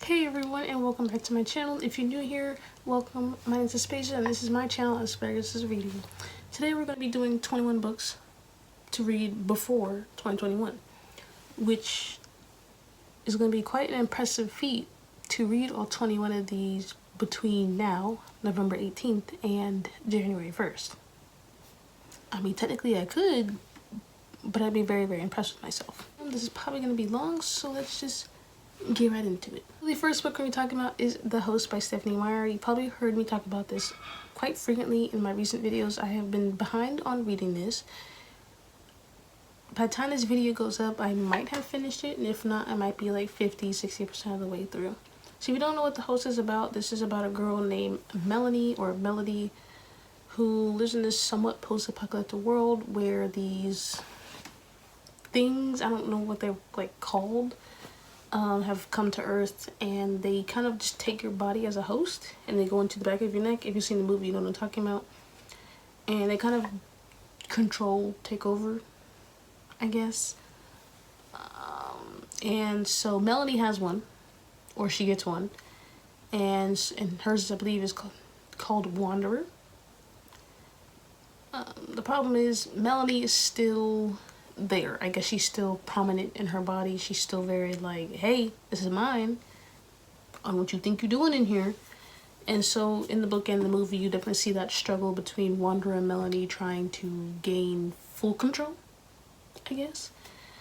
Hey everyone, and welcome back to my channel. If you're new here, welcome. My name is Aspasia and this is my channel, asparagusisreading. Today we're going to be doing 21 books to read before 2021, which is going to be quite an impressive feat to read all 21 of these between now, November 18th, and January 1st. I mean, technically I could, but I'd be very, very impressed with myself. This is probably going to be long, so let's just get right into it. The first book we're going to be talking about is The Host by Stephanie Meyer. You probably heard me talk about this quite frequently in my recent videos. I have been behind on reading this. By the time this video goes up, I might have finished it, and if not, I might be like 50-60% of the way through. So if you don't know what The Host is about, this is about a girl named Melanie, or Melody, who lives in this somewhat post-apocalyptic world where these things, I don't know what they're like called, have come to Earth, and they kind of just take your body as a host, and they go into the back of your neck. If you've seen the movie, you know what I'm talking about. And they kind of control, take over, I guess. And so Melanie has one, or she gets one, and hers, I believe, is called Wanderer. The problem is Melanie is still there. I guess she's still prominent in her body. She's still very like, hey, this is mine. I don't know what you think you're doing in here. And so in the book and the movie, you definitely see that struggle between Wanderer and Melanie trying to gain full control, I guess.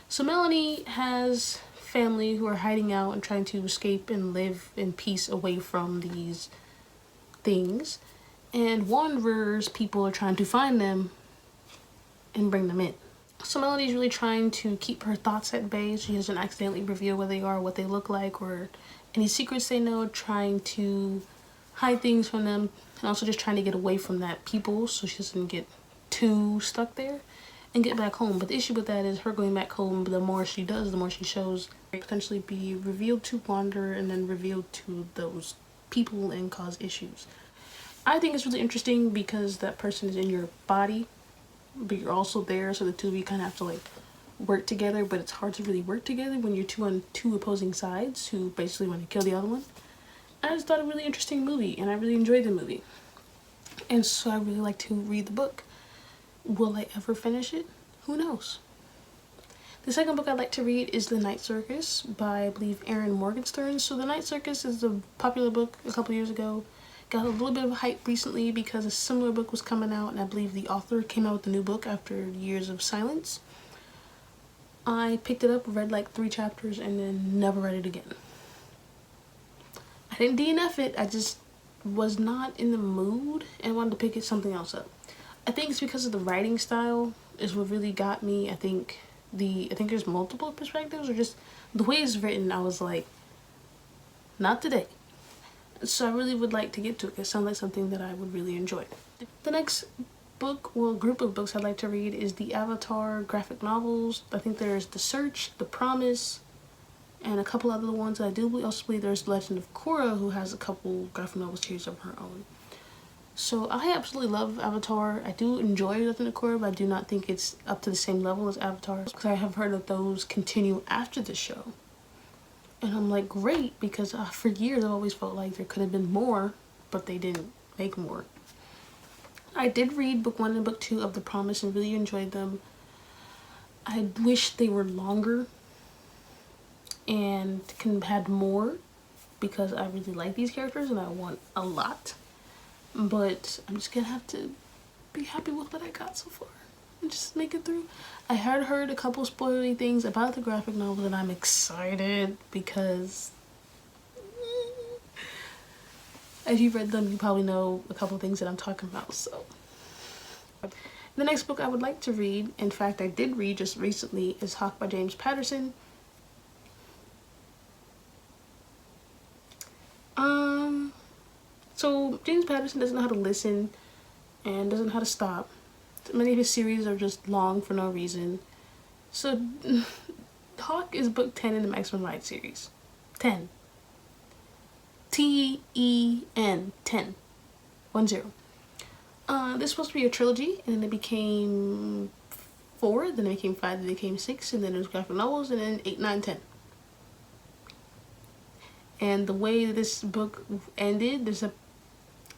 So Melanie has family who are hiding out and trying to escape and live in peace away from these things. And Wanderer's people are trying to find them and bring them in. So Melody's really trying to keep her thoughts at bay. She doesn't accidentally reveal where they are, what they look like, or any secrets they know, trying to hide things from them, and also just trying to get away from that people so she doesn't get too stuck there and get back home. But the issue with that is her going back home, the more she does, the more she shows, potentially be revealed to Wanderer and then revealed to those people and cause issues. I think it's really interesting because that person is in your body, but you're also there, so the two of you kind of have to like work together. But it's hard to really work together when you're on two opposing sides who basically want to kill the other one. I just thought it a really interesting movie, and I really enjoyed the movie, and so I really like to read the book. Will I ever finish it? Who knows. The second book I'd like to read is The Night Circus by, I believe, Erin Morgenstern. So The Night Circus is a popular book a couple years ago. Got a little bit of hype recently because a similar book was coming out, and I believe the author came out with a new book after years of silence. I picked it up, read like 3 chapters, and then never read it again. I didn't DNF it, I just was not in the mood and wanted to pick something else up. I think it's because of the writing style is what really got me. I think there's multiple perspectives, or just the way it's written, I was like, not today. So I really would like to get to it. It sounds like something that I would really enjoy. The next book, well, group of books I'd like to read is the Avatar graphic novels. I think there's The Search, The Promise, and a couple other ones. I do also believe there's Legend of Korra, who has a couple graphic novel series of her own. So I absolutely love Avatar. I do enjoy Legend of Korra, but I do not think it's up to the same level as Avatar, because I have heard that those continue after the show. And I'm like, great, because for years I've always felt like there could have been more, but they didn't make more. I did read book 1 and book 2 of The Promise and really enjoyed them. I wish they were longer and had more, because I really like these characters and I want a lot. But I'm just gonna have to be happy with what I got so far and just make it through. I had heard a couple spoilery things about the graphic novel, and I'm excited because if you've read them, you probably know a couple things that I'm talking about. So the next book I would like to read, in fact I did read just recently, is Hawk by James Patterson. So James Patterson doesn't know how to listen and doesn't know how to stop. Many of his series are just long for no reason. So Hawk is book 10 in the Maximum Ride series. 10. T-E-N. 10. 1-0. This was supposed to be a trilogy, and then it became 4, then it became 5, then it became 6, and then it was graphic novels, and then 8, 9, 10. And the way this book ended,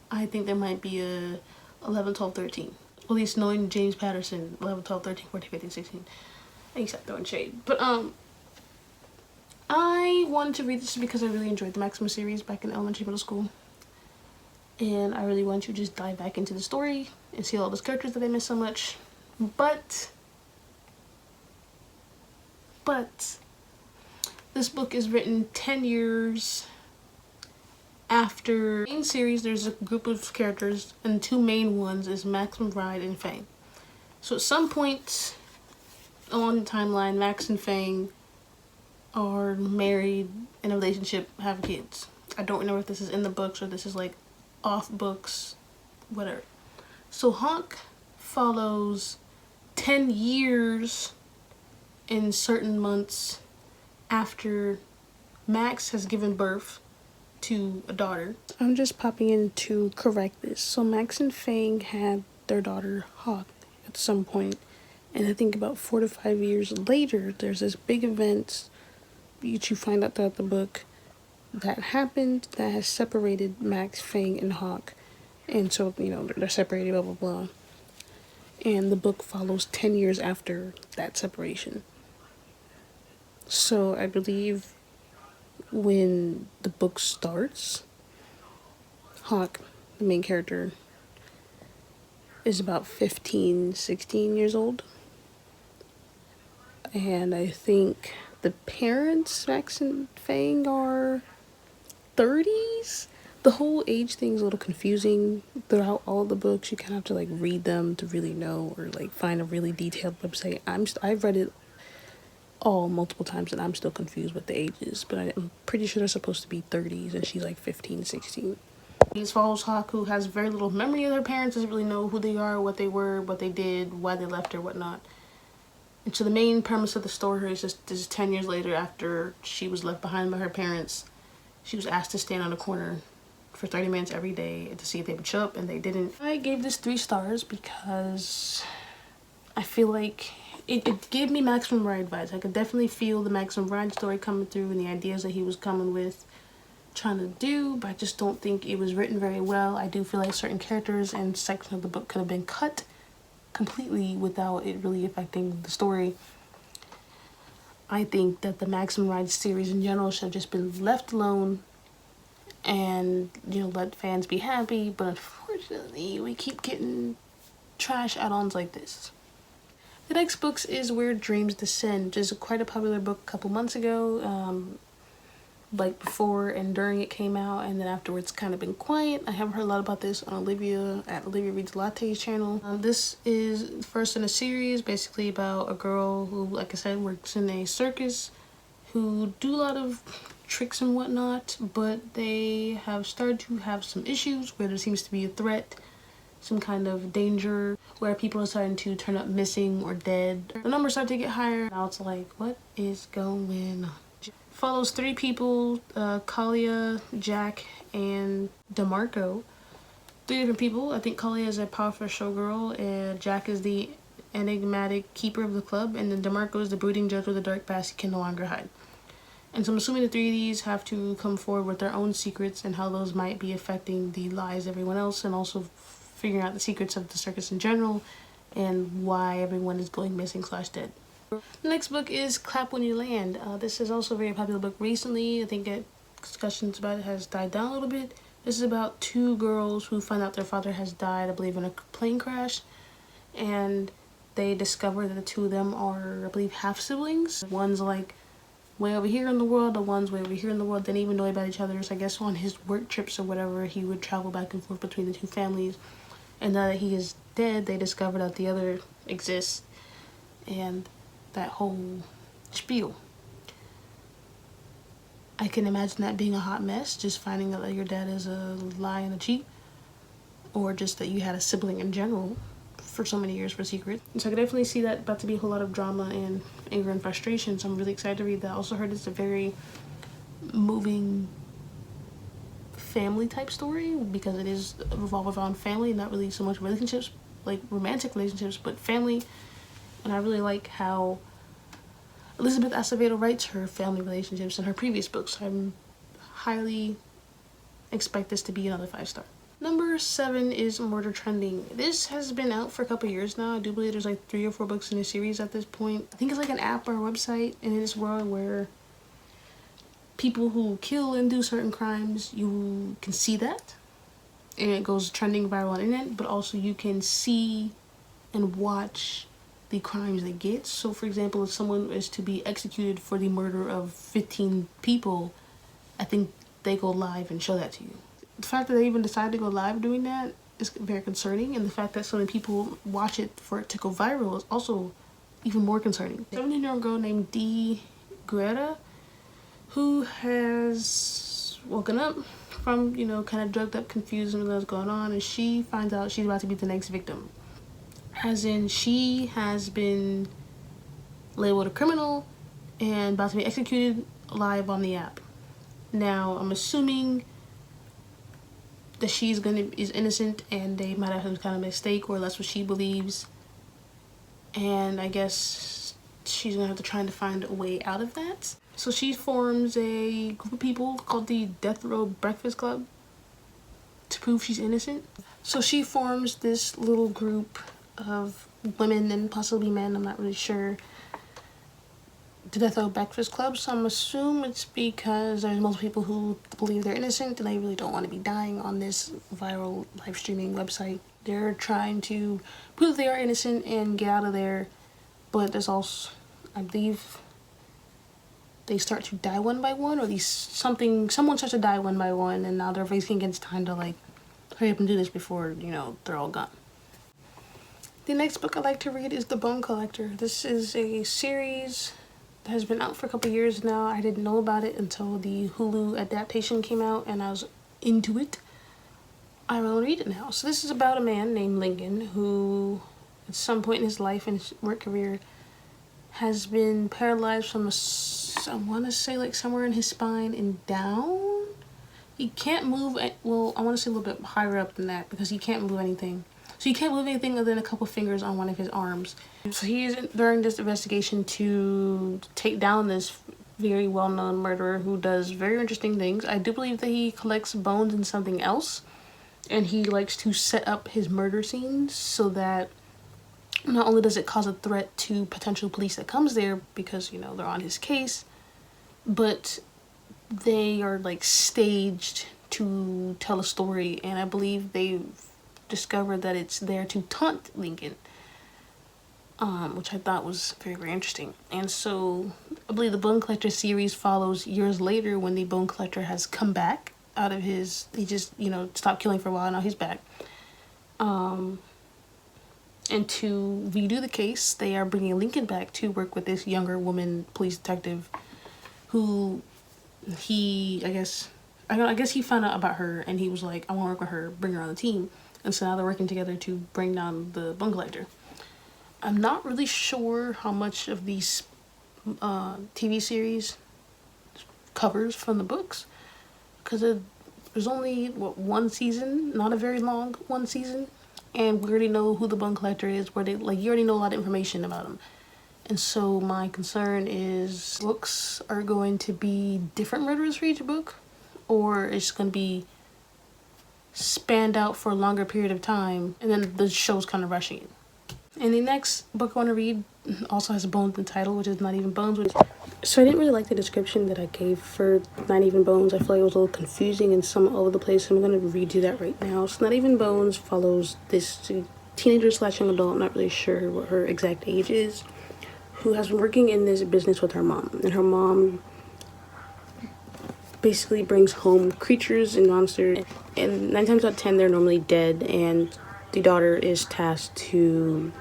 I think there might be a 11, 12, 13. At least knowing James Patterson, 11, 12, 13, 14, 15, 16. I think stop throwing shade. But I wanted to read this because I really enjoyed the Maximum series back in elementary, middle school. And I really want to just dive back into the story and see all those characters that I miss so much. But this book is written 10 years after the main series. There's a group of characters, and two main ones is Max McBride and Fang. So at some point along the timeline, Max and Fang are married, in a relationship, have kids. I don't know if this is in the books or this is like off books, whatever. So Hawk follows 10 years in certain months after Max has given birth to a daughter. I'm just popping in to correct this. So Max and Fang had their daughter Hawk at some point, and I think about 4 to 5 years later there's this big event that you find out throughout the book that happened that has separated Max, Fang, and Hawk. And so, you know, they're separated, blah blah blah. And the book follows 10 years after that separation. So I believe when the book starts, Hawk, the main character, is about 15, 16 years old. And I think the parents, Max and Fang, are 30s. The whole age thing's a little confusing throughout all the books. You kind of have to like read them to really know, or like find a really detailed website. I've read it all multiple times and I'm still confused with the ages, but I'm pretty sure they're supposed to be 30s and she's like 15, 16. These follows Hawk, who has very little memory of their parents, doesn't really know who they are, what they were, what they did, why they left or whatnot. And so the main premise of the story is just this is 10 years later after she was left behind by her parents. She was asked to stand on a corner for 30 minutes every day to see if they would show up, and they didn't. I gave this 3 stars because I feel like it gave me Max McBride vibes. I could definitely feel the Max McBride story coming through and the ideas that he was coming with, trying to do, but I just don't think it was written very well. I do feel like certain characters and sections of the book could have been cut completely without it really affecting the story. I think that the Max McBride series in general should have just been left alone and, you know, let fans be happy, but unfortunately we keep getting trash add-ons like this. The next book is Where Dreams Descend, which is quite a popular book a couple months ago, like before and during it came out, and then afterwards kind of been quiet. I haven't heard a lot about this on Olivia Reads Latte's channel. This is first in a series, basically about a girl who, like I said, works in a circus, who do a lot of tricks and whatnot, but they have started to have some issues where there seems to be a threat, some kind of danger, where people are starting to turn up missing or dead. The numbers start to get higher. Now it's like, what is going on? Follows 3 people, Kalia, Jack, and DeMarco. 3 different people. I think Kalia is a powerful showgirl, and Jack is the enigmatic keeper of the club, and then DeMarco is the brooding judge with a dark past he can no longer hide. And so I'm assuming the 3 of these have to come forward with their own secrets and how those might be affecting the lives of everyone else, and also figuring out the secrets of the circus in general and why everyone is going missing / dead. The next book is Clap When You Land. This is also a very popular book recently. I think discussions about it has died down a little bit. This is about 2 girls who find out their father has died, I believe, in a plane crash. And they discover that the 2 of them are, I believe, half-siblings. One's like way over here in the world, the one's way over here in the world. They didn't even know about each other. So I guess on his work trips or whatever, he would travel back and forth between the 2 families. And now that he is dead, they discover that the other exists. And that whole spiel. I can imagine that being a hot mess, just finding out that your dad is a lie and a cheat, or just that you had a sibling in general for so many years for secret. And so I could definitely see that about to be a whole lot of drama and anger and frustration, so I'm really excited to read that. I also heard it's a very moving family type story because it is revolved around family, not really so much relationships, like romantic relationships, but family. And I really like how Elizabeth Acevedo writes her family relationships in her previous books. I'm highly expect this to be another 5-star. Number 7 is Murder Trending. This has been out for a couple years now. I do believe there's like 3 or 4 books in the series at this point. I think it's like an app or a website in this world where people who kill and do certain crimes, you can see that. And it goes trending viral on the internet, but also you can see and watch the crimes they get. So for example, if someone is to be executed for the murder of 15 people, I think they go live and show that to you. The fact that they even decided to go live doing that is very concerning, and the fact that so many people watch it for it to go viral is also even more concerning. A 17-year-old girl named Dee Guerra, who has woken up from, you know, kind of drugged up, confused with what's going on, and she finds out she's about to be the next victim. As in, she has been labeled a criminal and about to be executed live on the app. Now, I'm assuming that is innocent and they might have some kind of mistake, or that's what she believes. And I guess she's gonna have to try to find a way out of that. So she forms a group of people called the Death Row Breakfast Club to prove she's innocent. So she forms this little group of women and possibly men, I'm not really sure, the Death Row Breakfast Club. So I'm assuming it's because there's most people who believe they're innocent and they really don't want to be dying on this viral live streaming website. They're trying to prove they are innocent and get out of there, but there's also, I believe, they start to die one by one, or someone starts to die one by one, and now they're racing against time to like hurry up and do this before, you know, they're all gone. The next book I like to read is The Bone Collector. This is a series that has been out for a couple years now. I didn't know about it until the Hulu adaptation came out, and I was into it. I will read it now. So this is about a man named Lincoln who, at some point in his life and his work career, has been paralyzed from I want to say like somewhere in his spine and down. He can't move, well, I want to say a little bit higher up than that because he can't move anything. So he can't move anything other than a couple fingers on one of his arms. So he's during this investigation to take down this very well-known murderer who does very interesting things. I do believe that he collects bones and something else, and he likes to set up his murder scenes so that not only does it cause a threat to potential police that comes there because, you know, they're on his case, but they are like staged to tell a story, and I believe they've discovered that it's there to taunt Lincoln, which I thought was very, very interesting. And so I believe the Bone Collector series follows years later when the Bone Collector has come back out of his, he just, you know, stopped killing for a while, now he's back. And to redo the case, they are bringing Lincoln back to work with this younger woman police detective who I guess he found out about her and he was like, I want to work with her, bring her on the team. And so now they're working together to bring down the Bone Collector. I'm not really sure how much of these TV series covers from the books, because there's only, one season, not a very long one season, and we already know who the Bone Collector is, you already know a lot of information about him. And so my concern is books are going to be different murderers for each book, or it's going to be spanned out for a longer period of time, and then the show's kind of rushing it. And the next book I want to read also has Bones in the title, which is Not Even Bones. So I didn't really like the description that I gave for Not Even Bones. I feel like it was a little confusing and some all over the place, so I'm going to redo that right now. So Not Even Bones follows this teenager / young adult, I'm not really sure what her exact age is, who has been working in this business with her mom. And her mom basically brings home creatures and monsters, and 9 times out of 10 they're normally dead, and the daughter is tasked to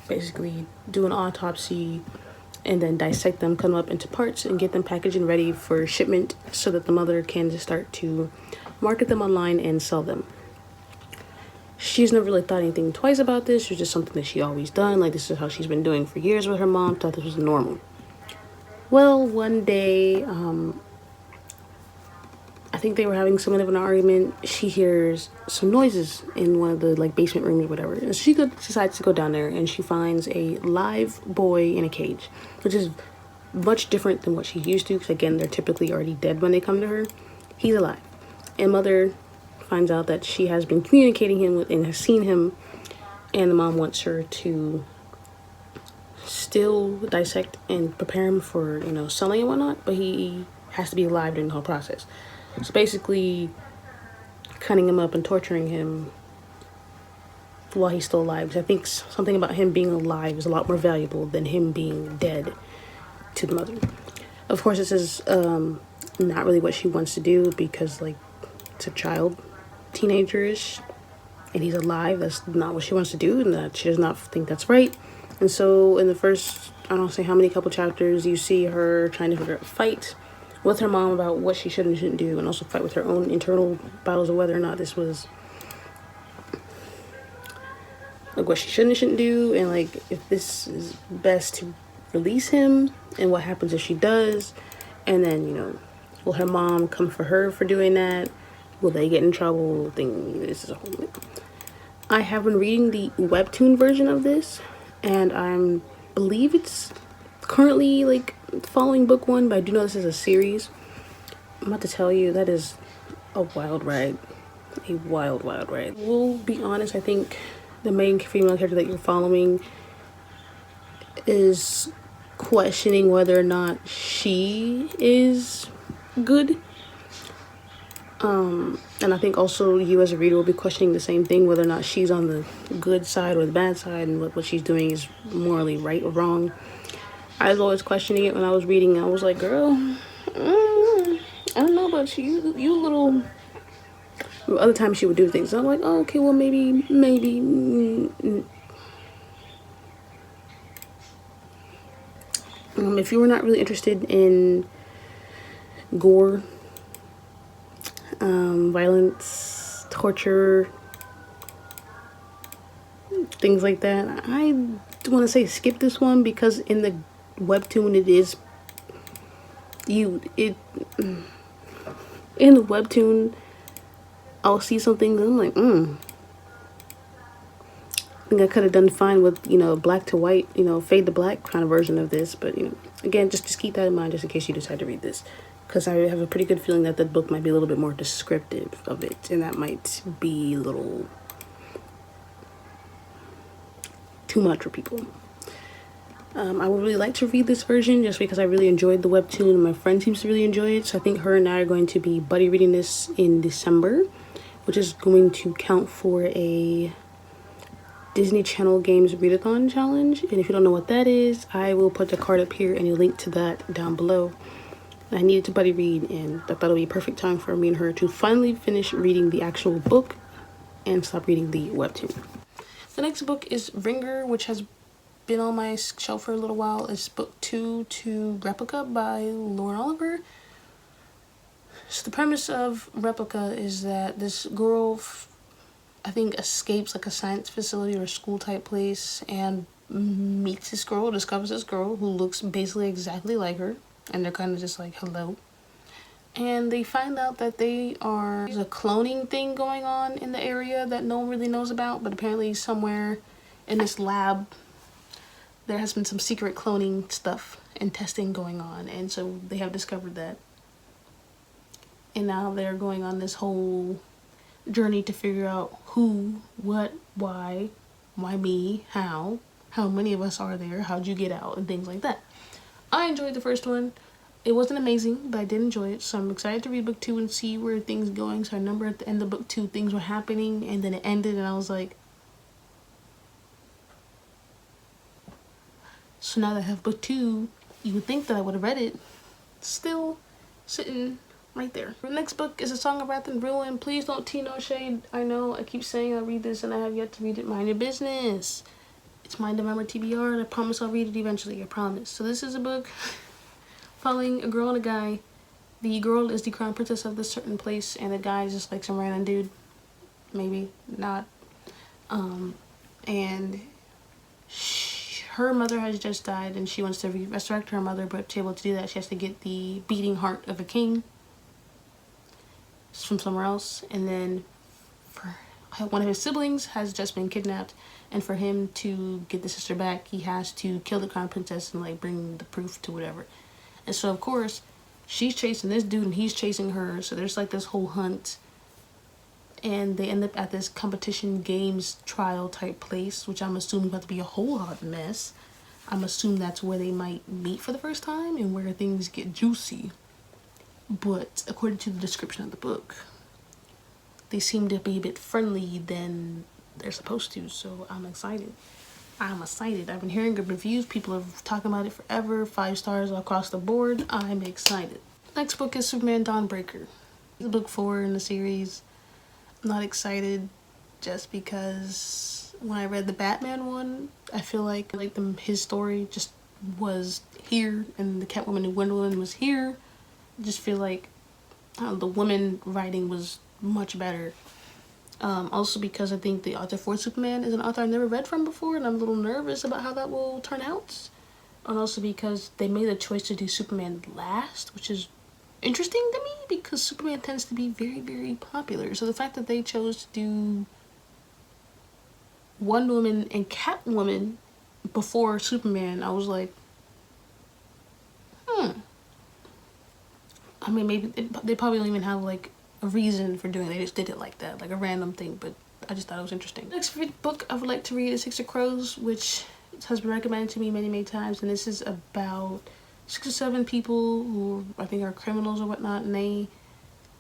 basically do an autopsy and then dissect them, cut them up into parts, and get them packaged and ready for shipment so that the mother can just start to market them online and sell them. She's never really thought anything twice about this. It was just something that she always done. Like, this is how she's been doing for years with her mom. Thought this was normal. Well, one day, I think they were having somewhat of an argument. She hears some noises in one of the basement rooms or whatever, and she decides to go down there, and she finds a live boy in a cage, which is much different than what she's used to, because again, they're typically already dead when they come to her. he's alive. And mother finds out that she has been communicating him with and has seen him, and the mom wants her to still dissect and prepare him for, you know, selling and whatnot, but he has to be alive during the whole process. So basically cutting him up and torturing him while he's still alive. Because I think something about him being alive is a lot more valuable than him being dead to the mother. Of course, this is not really what she wants to do, because like it's a child, teenager-ish, and he's alive. That's not what she wants to do, and that she does not think that's right. And so in the first, I don't say how many couple chapters, you see her trying to figure out, fight with her mom about what she should and shouldn't do, and also fight with her own internal battles of whether or not this was like what she should and shouldn't do, and like if this is best to release him, and what happens if she does. And then, you know, will her mom come for her for doing that? Will they get in trouble? This is a whole thing. I have been reading the webtoon version of this, and I believe it's currently like following book 1, but I do know this is a series. I'm about to tell you, that is a wild ride. A wild ride. We'll be honest, I think the main female character that you're following is questioning whether or not she is good. And I think also you as a reader will be questioning the same thing, whether or not she's on the good side or the bad side, and what she's doing is morally right or wrong. I was always questioning it when I was reading. I was like, girl, I don't know about you. You little... Other times she would do things. I'm like, oh, okay, well, maybe. If you were not really interested in gore, violence, torture, things like that, I want to say skip this one, because in the webtoon in the webtoon I'll see some things and I'm like, I think I could have done fine with, you know, black to white, you know, fade to black kind of version of this. But, you know, again, just keep that in mind, just in case you decide to read this, because I have a pretty good feeling that the book might be a little bit more descriptive of it, and that might be a little too much for people. I would really like to read this version just because I really enjoyed the webtoon, and my friend seems to really enjoy it. So I think her and I are going to be buddy reading this in December, which is going to count for a Disney Channel Games Readathon challenge. And if you don't know what that is, I will put the card up here and a link to that down below. I needed to buddy read, and I thought it would be a perfect time for me and her to finally finish reading the actual book and stop reading the webtoon. The next book is Ringer, which has been on my shelf for a little while. It's book 2 to Replica by Lauren Oliver. So the premise of Replica is that this girl, I think, escapes like a science facility or a school type place and meets this girl, discovers this girl who looks basically exactly like her, and they're kind of just like, hello. And they find out that there's a cloning thing going on in the area that no one really knows about, but apparently somewhere in this lab there has been some secret cloning stuff and testing going on, and so they have discovered that. And now they're going on this whole journey to figure out who, what, why me, how many of us are there, how'd you get out, and things like that. I enjoyed the first one. It wasn't amazing, but I did enjoy it, so I'm excited to read book 2 and see where things are going. So I remember at the end of book 2 things were happening, and then it ended and I was like, so now that I have book 2, you would think that I would have read it. Still sitting right there. The next book is A Song of Wrath and Ruin. Please don't tea no shade. I know I keep saying I'll read this and I have yet to read it. Mind your business. It's my November TBR, and I promise I'll read it eventually. I promise. So this is a book following a girl and a guy. The girl is the crown princess of this certain place, and the guy is just like some random dude. Maybe not. And her mother has just died, and she wants to resurrect her mother, but to be able to do that, she has to get the beating heart of a king from somewhere else. And then one of his siblings has just been kidnapped, and for him to get the sister back, he has to kill the crown princess and like bring the proof to whatever. And so of course she's chasing this dude and he's chasing her. So there's like this whole hunt. And they end up at this competition games trial type place, which I'm assuming about to be a whole hot mess. I'm assuming that's where they might meet for the first time and where things get juicy. But according to the description of the book, they seem to be a bit friendly than they're supposed to. So I'm excited. I'm excited. I've been hearing good reviews. People are talking about it forever. 5 stars across the board. I'm excited. Next book is Superman Dawnbreaker. It's book 4 in the series. I'm not excited just because when I read the Batman one, I feel like his story just was here and the Catwoman and Gwendolyn was here. I just feel like the woman writing was much better. Also because I think the author for Superman is an author I've never read from before, and I'm a little nervous about how that will turn out. And also because they made the choice to do Superman last, which is interesting to me because Superman tends to be very, very popular. So the fact that they chose to do Wonder Woman and Catwoman before Superman, I was like, I mean, maybe they probably don't even have like a reason for doing it. They just did it like that, like a random thing, but I just thought it was interesting. Next book I would like to read is 6 of Crows, which has been recommended to me many, many times, and this is about 6 or 7 people who I think are criminals or whatnot, and they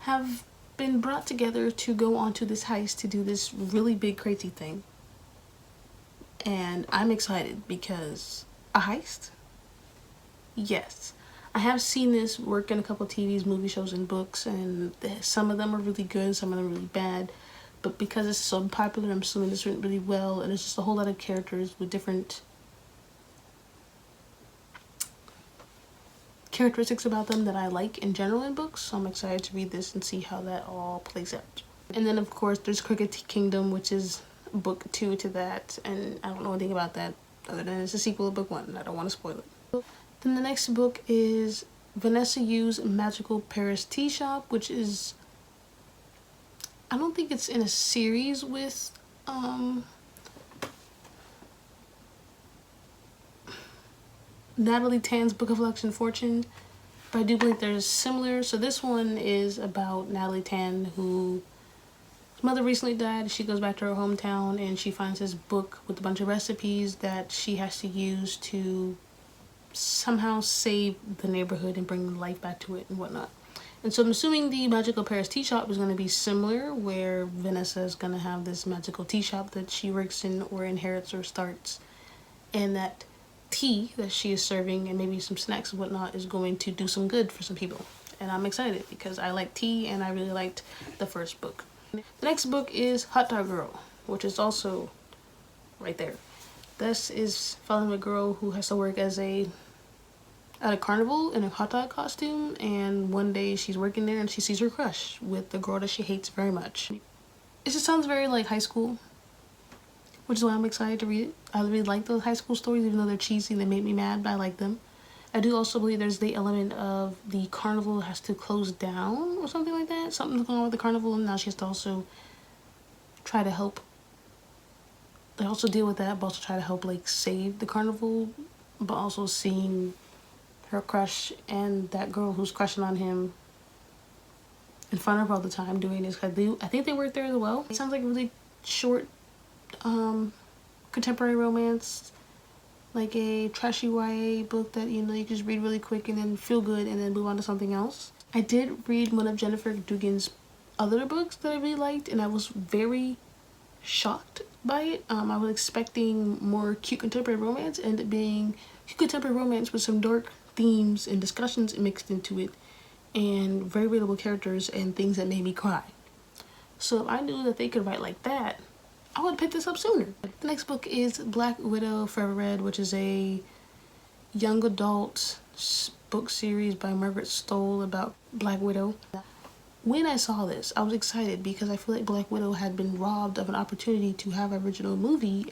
have been brought together to go onto this heist to do this really big crazy thing. And I'm excited because a heist? Yes. I have seen this work in a couple of TVs, movie shows, and books, and some of them are really good, some of them are really bad. But because it's so popular, I'm assuming this went really well, and it's just a whole lot of characters with different characteristics about them that I like in general in books. So I'm excited to read this and see how that all plays out. And then of course there's Cricket Kingdom, which is book 2 to that, and I don't know anything about that other than it's a sequel to book 1 and I don't want to spoil it. Then the next book is Vanessa Yu's Magical Paris Tea Shop, which is, I don't think it's in a series with Natalie Tan's Book of Luck and Fortune, but I do believe they're similar. So this one is about Natalie Tan, whose mother recently died. She goes back to her hometown and she finds this book with a bunch of recipes that she has to use to somehow save the neighborhood and bring life back to it and whatnot. And so I'm assuming the Magical Paris Tea Shop is going to be similar, where Vanessa is going to have this magical tea shop that she works in or inherits or starts, and that tea that she is serving and maybe some snacks and whatnot is going to do some good for some people. And I'm excited because I like tea and I really liked the first book. The next book is Hot Dog Girl, which is also right there. This is following a girl who has to work at a carnival in a hot dog costume, and one day she's working there and she sees her crush with the girl that she hates very much. It just sounds very like high school, which is why I'm excited to read it. I really like those high school stories, even though they're cheesy and they make me mad, but I like them. I do also believe there's the element of the carnival has to close down or something like that. Something's going on with the carnival, and now she has to also try to help. They also deal with that, but also try to help like save the carnival, but also seeing her crush and that girl who's crushing on him in front of her all the time doing this. I think they work there as well. It sounds like a really short contemporary romance, like a trashy YA book that you can just read really quick and then feel good and then move on to something else. I did read one of Jennifer Dugan's other books that I really liked, and I was very shocked by it. I was expecting more cute contemporary romance, and it being cute contemporary romance with some dark themes and discussions mixed into it, and very relatable characters and things that made me cry. So if I knew that they could write like that, I would have picked this up sooner. The next book is Black Widow Forever Read, which is a young adult book series by Margaret Stoll about Black Widow. When I saw this, I was excited because I feel like Black Widow had been robbed of an opportunity to have an original movie.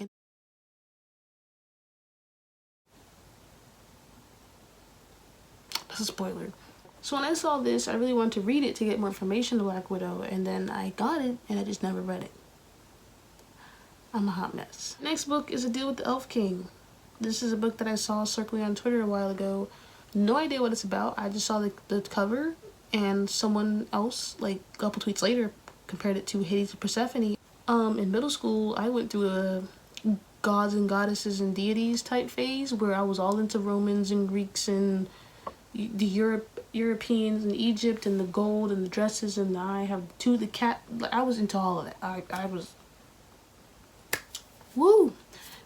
That's a spoiler. So when I saw this, I really wanted to read it to get more information to Black Widow, and then I got it and I just never read it. I'm a hot mess. Next book is A Deal with the Elf King. This is a book that I saw circling on Twitter a while ago. No idea what it's about. I just saw the cover, and someone else, like a couple tweets later, compared it to Hades and Persephone. In middle school, I went through a gods and goddesses and deities type phase where I was all into Romans and Greeks and the Europeans and Egypt and the gold and the dresses and the cat. Like, I was into all of that. I was woo,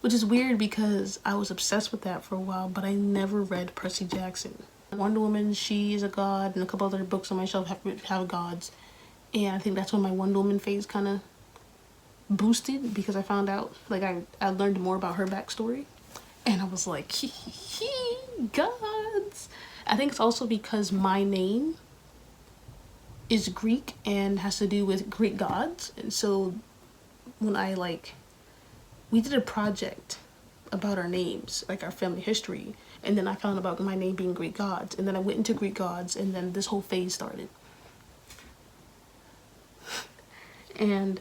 which is weird because I was obsessed with that for a while, but I never read Percy Jackson. Wonder Woman, she is a god, and a couple other books on my shelf have gods, and I think that's when my Wonder Woman phase kind of boosted because I found out, like, I learned more about her backstory, and I was like, gods. I think it's also because my name is Greek and has to do with Greek gods, and so when we did a project about our names, like our family history, and then I found about my name being Greek gods, and then I went into Greek gods, and then this whole phase started. And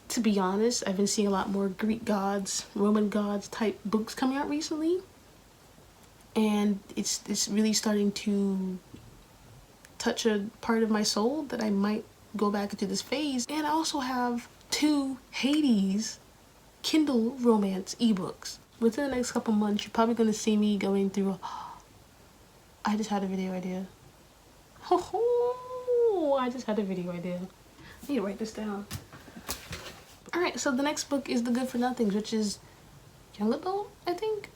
to be honest, I've been seeing a lot more Greek gods, Roman gods type books coming out recently, and it's really starting to touch a part of my soul that I might go back into this phase. And I also have 2 Hades Kindle romance ebooks. Within the next couple months, you're probably going to see me going through I just had a video idea. I just had a video idea. I need to write this down. Alright, so the next book is The Good for Nothings, which is young adult, I think.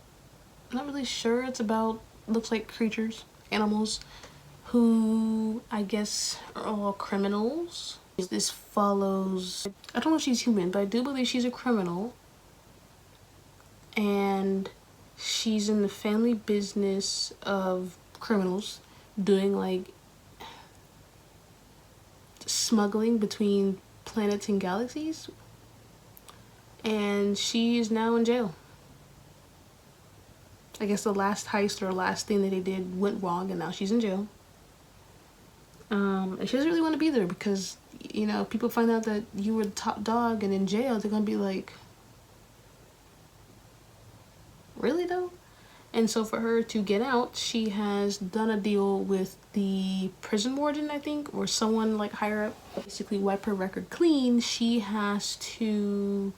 I'm not really sure. It's about, looks like creatures, animals, who I guess are all criminals. This follows, I don't know if she's human, but I do believe she's a criminal. And she's in the family business of criminals doing like smuggling between planets and galaxies. And she is now in jail. I guess the last heist or last thing that they did went wrong, and now she's in jail. And she doesn't really want to be there because, you know, people find out that you were the top dog and in jail, they're gonna be like, really though? And so for her to get out, she has done a deal with the prison warden, I think, or someone like higher up. Basically wipe her record clean. She has to,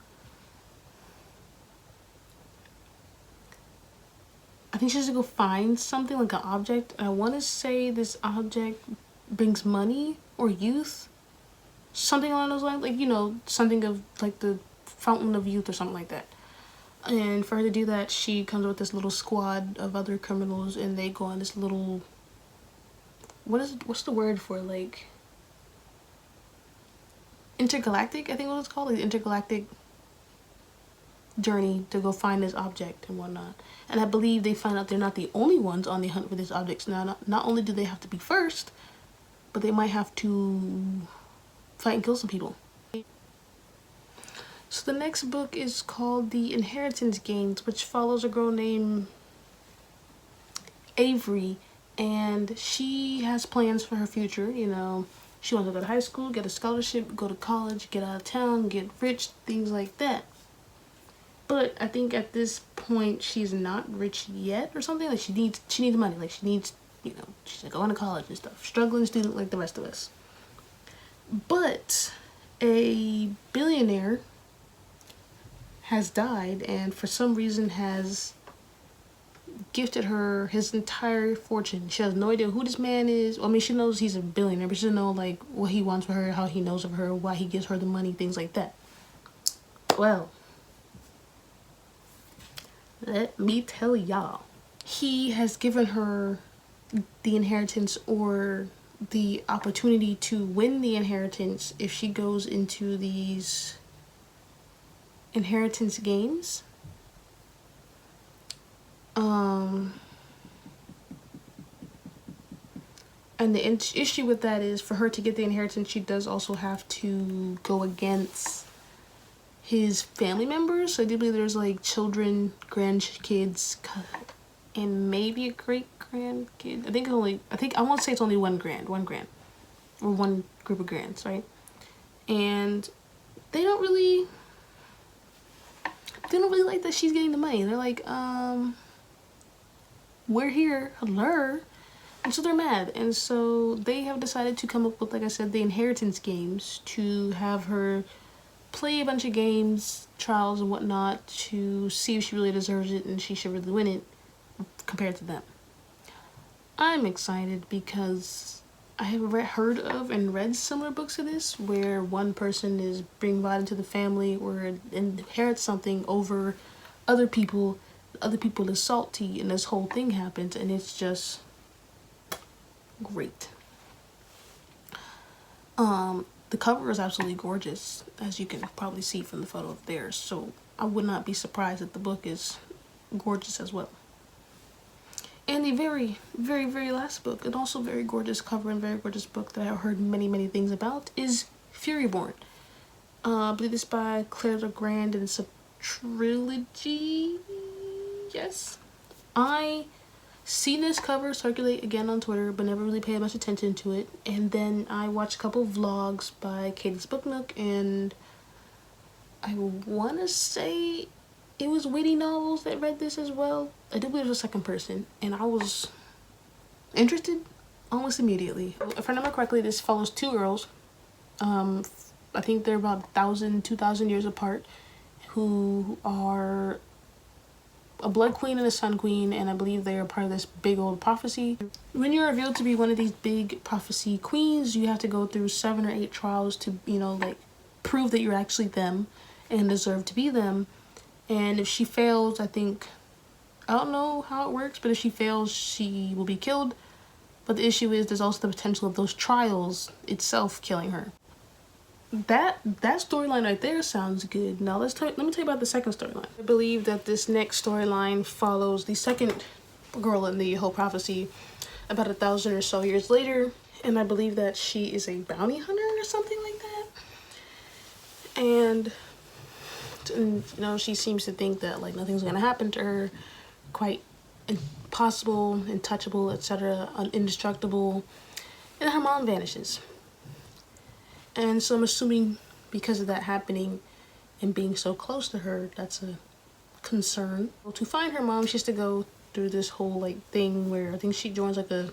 I think she has to go find something like an object. I want to say this object brings money or youth, something along those lines, like, you know, something of like the fountain of youth or something like that. And for her to do that, she comes with this little squad of other criminals, and they go on this little, what's the word for, like, intergalactic, I think what it's called, like intergalactic journey to go find this object and whatnot. And I believe they find out they're not the only ones on the hunt for this object. Now, not only do they have to be first, but they might have to fight and kill some people. So the next book is called The Inheritance Games, which follows a girl named Avery, and she has plans for her future. You know, she wants to go to high school, get a scholarship, go to college, get out of town, get rich, things like that. But I think at this point she's not rich yet or something. Like she needs money. Like she needs, you know, she's like going to college and stuff. Struggling student like the rest of us. But a billionaire has died and for some reason has gifted her his entire fortune. She has no idea who this man is. Well, I mean, she knows he's a billionaire, but she doesn't know like what he wants for her, how he knows of her, why he gives her the money, things like that. Well, let me tell y'all, he has given her the inheritance or the opportunity to win the inheritance if she goes into these inheritance games. And the issue with that is for her to get the inheritance, she does also have to go against his family members. So I do believe there's like children, grandkids, and maybe a great grandkid. I want to say it's only one grand, or one group of grands, right? And they don't really like that she's getting the money. They're like, we're here, hello. And so they're mad. And so they have decided to come up with, like I said, the inheritance games to have her play a bunch of games, trials and whatnot, to see if she really deserves it and she should really win it compared to them. I'm excited because I have heard of and read similar books to this where one person is being brought into the family or inherits something over other people. Other people is salty and this whole thing happens, and it's just great. The cover is absolutely gorgeous, as you can probably see from the photo up there, so I would not be surprised if the book is gorgeous as well. And the very, very, very last book, and also very gorgeous cover and very gorgeous book that I've heard many, many things about, is Furyborn. I believe it's by Claire Legrand, and it's a trilogy. Yes. I seen this cover circulate again on Twitter, but never really paid much attention to it. And then I watched a couple of vlogs by Katie's Book Nook, and I want to say it was Witty Novels that read this as well. I do believe it was a second person, and I was interested almost immediately. If I remember correctly, this follows two girls. I think they're about 1,000, 2,000 years apart, who are a blood queen and a sun queen, and I believe they are part of this big old prophecy. When you're revealed to be one of these big prophecy queens, you have to go through 7 or 8 trials to, you know, like prove that you're actually them and deserve to be them. And if she fails, I think, I don't know how it works, but if she fails, she will be killed. But the issue is there's also the potential of those trials itself killing her. That storyline right there sounds good. Now let me tell you about the second storyline. I believe that this next storyline follows the second girl in the whole prophecy about 1,000 or so years later, and I believe that she is a bounty hunter or something like that. And you know, she seems to think that like nothing's gonna happen to her, quite impossible, untouchable, etc., indestructible, and her mom vanishes. And so I'm assuming because of that happening and being so close to her, that's a concern. Well, to find her mom, she has to go through this whole like thing where I think she joins like a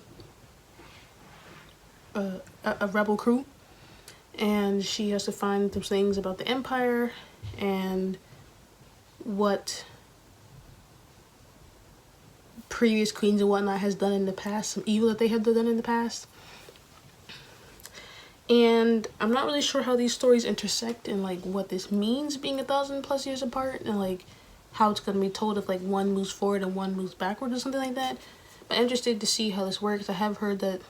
rebel crew, and she has to find those things about the Empire and what previous queens and whatnot has done in the past, some evil that they have done in the past. And I'm not really sure how these stories intersect and like what this means being 1,000+ years apart, and like how it's going to be told if like one moves forward and one moves backward or something like that. But I'm interested to see how this works. I have heard that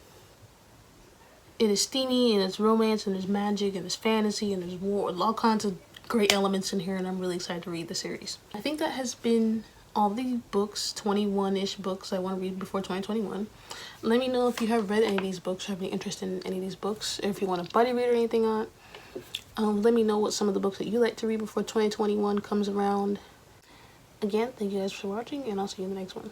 it is steamy and it's romance and there's magic and there's fantasy and there's war, all kinds of great elements in here, and I'm really excited to read the series. I think that has been all the books, 21-ish books I want to read before 2021. Let me know if you have read any of these books or have any interest in any of these books, or if you want a buddy read or anything on. Let me know what some of the books that you like to read before 2021 comes around. Again, thank you guys for watching, and I'll see you in the next one.